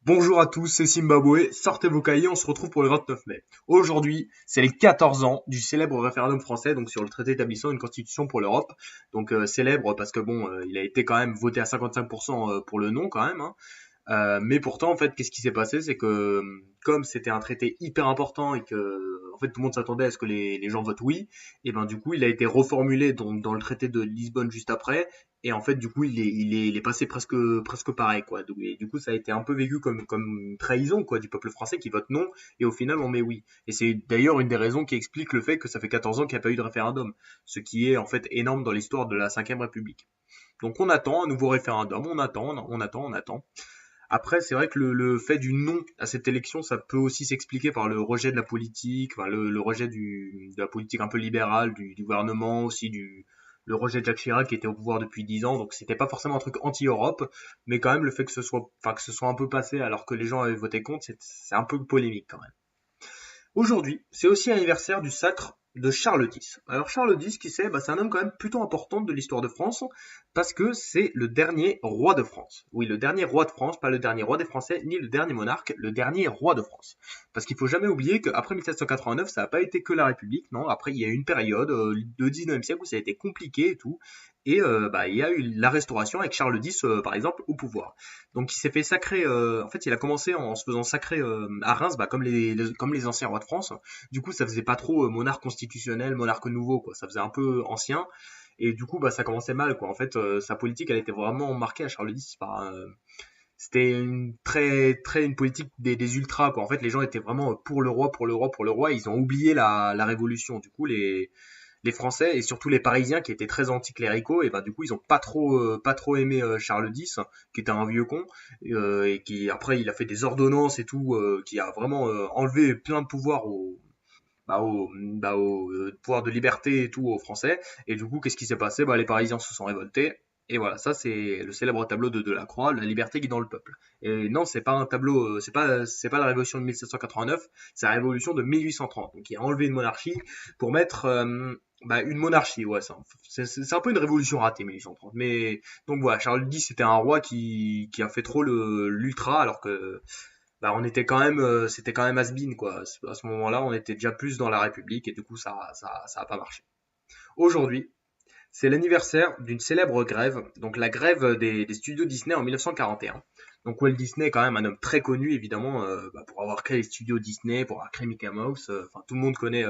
Bonjour à tous, c'est Zimbabwe, sortez vos cahiers, on se retrouve pour le 29 mai. Aujourd'hui, c'est les 14 ans du célèbre référendum français, donc sur le traité établissant une constitution pour l'Europe. Donc célèbre parce que bon, il a été quand même voté à 55% pour le non quand même, hein. Mais pourtant, en fait, qu'est-ce qui s'est passé? C'est que comme c'était un traité hyper important et que en fait tout le monde s'attendait à ce que les gens votent oui, et ben du coup il a été reformulé dans le traité de Lisbonne juste après. Et en fait, du coup, il est passé presque pareil, quoi. Et du coup, ça a été un peu vécu comme une trahison, quoi, du peuple français qui vote non, et au final, on met oui. Et c'est d'ailleurs une des raisons qui explique le fait que ça fait 14 ans qu'il n'y a pas eu de référendum. Ce qui est, en fait, énorme dans l'histoire de la Cinquième République. Donc, on attend un nouveau référendum, on attend. Après, c'est vrai que le fait du non à cette élection, ça peut aussi s'expliquer par le rejet de la politique, enfin, le rejet de la politique un peu libérale du gouvernement, aussi le rejet de Jacques Chirac qui était au pouvoir depuis 10 ans, donc c'était pas forcément un truc anti-Europe, mais quand même le fait que ce soit un peu passé alors que les gens avaient voté contre, c'est un peu polémique quand même. Aujourd'hui, c'est aussi l'anniversaire du sacre de Charles X. Alors Charles X, qui c'est? Bah, c'est un homme quand même plutôt important de l'histoire de France, parce que c'est le dernier roi de France. Oui, le dernier roi de France, pas le dernier roi des Français, ni le dernier monarque, le dernier roi de France. Parce qu'il faut jamais oublier qu'après 1789, ça n'a pas été que la République, non, après il y a eu une période, le 19e siècle, où ça a été compliqué et tout, et bah, il y a eu la Restauration avec Charles X, par exemple, au pouvoir. Donc il s'est fait sacrer, en fait il a commencé en se faisant sacrer à Reims, bah, comme les anciens rois de France. Du coup ça faisait pas trop monarque constitutionnel, monarque nouveau, quoi. Ça faisait un peu ancien. Et du coup bah ça commençait mal, quoi. En fait sa politique elle était vraiment marquée à Charles X par c'était une très une politique des ultras, quoi. En fait les gens étaient vraiment pour le roi, pour le roi, pour le roi. Ils ont oublié la révolution. Du coup les Français et surtout les Parisiens qui étaient très anticléricaux, et ben du coup ils ont pas trop aimé Charles X, qui était un vieux con, et qui après il a fait des ordonnances et tout, qui a vraiment enlevé plein de pouvoirs au pouvoir de liberté et tout aux Français. Et du coup qu'est-ce qui s'est passé? Bah les Parisiens se sont révoltés. Et voilà, ça c'est le célèbre tableau de Delacroix, la liberté guidant le peuple. Et non, c'est pas un tableau, c'est pas la révolution de 1789, c'est la révolution de 1830. Donc il a enlevé une monarchie pour mettre une monarchie, ouais, c'est un peu une révolution ratée, 1830. Mais donc voilà, Charles X c'était un roi qui a fait trop l'ultra, alors que bah, on était quand même, c'était quand même has-been, quoi. À ce moment-là, on était déjà plus dans la République et du coup ça a pas marché. Aujourd'hui, c'est l'anniversaire d'une célèbre grève, donc la grève des studios Disney en 1941. Donc Walt Disney est quand même un homme très connu, évidemment, pour avoir créé les studios Disney, pour avoir créé Mickey Mouse. Enfin, tout le monde connaît,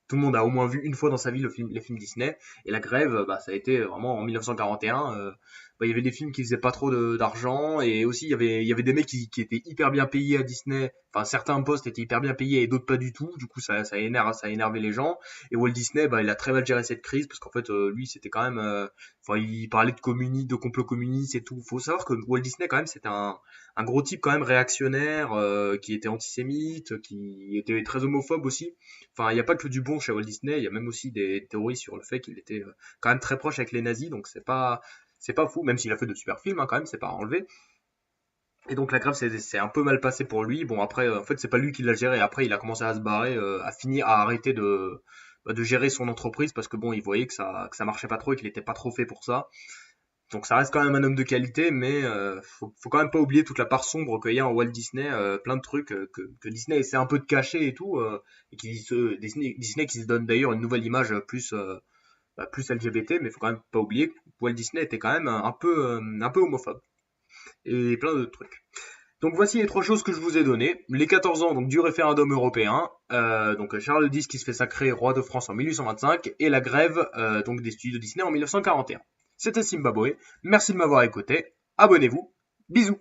tout le monde a au moins vu une fois dans sa vie les films Disney. Et la grève, bah, ça a été vraiment en 1941. Bah, il y avait des films qui faisaient pas trop d'argent, et aussi il y avait des mecs qui étaient hyper bien payés à Disney. Enfin, certains postes étaient hyper bien payés et d'autres pas du tout. Du coup, ça a énervé les gens. Et Walt Disney, bah, il a très mal géré cette crise parce qu'en fait, lui, c'était quand même, enfin, il parlait de complot communiste et tout. Faut savoir que Walt Disney, quand même, c'était un gros type quand même réactionnaire, qui était antisémite, qui était très homophobe aussi. Enfin, il n'y a pas que du bon chez Walt Disney, il y a même aussi des théories sur le fait qu'il était quand même très proche avec les nazis, donc c'est pas fou, même s'il a fait de super films, hein, quand même, c'est pas à enlever. Et donc la grève c'est un peu mal passé pour lui. Bon après en fait c'est pas lui qui l'a géré. Après il a commencé à se barrer, à arrêter de gérer son entreprise parce que bon il voyait que ça marchait pas trop et qu'il était pas trop fait pour ça. Donc ça reste quand même un homme de qualité, mais faut quand même pas oublier toute la part sombre qu'il y a en Walt Disney, plein de trucs que Disney essaie un peu de cacher et tout, et Disney qui se donne d'ailleurs une nouvelle image plus LGBT, mais faut quand même pas oublier que Walt Disney était quand même un peu homophobe et plein d'autres trucs. Donc voici les trois choses que je vous ai données. Les 14 ans donc du référendum européen, donc Charles X qui se fait sacrer roi de France en 1825 et la grève donc des studios Disney en 1941. C'était Zimbabwe, merci de m'avoir écouté, abonnez-vous, bisous.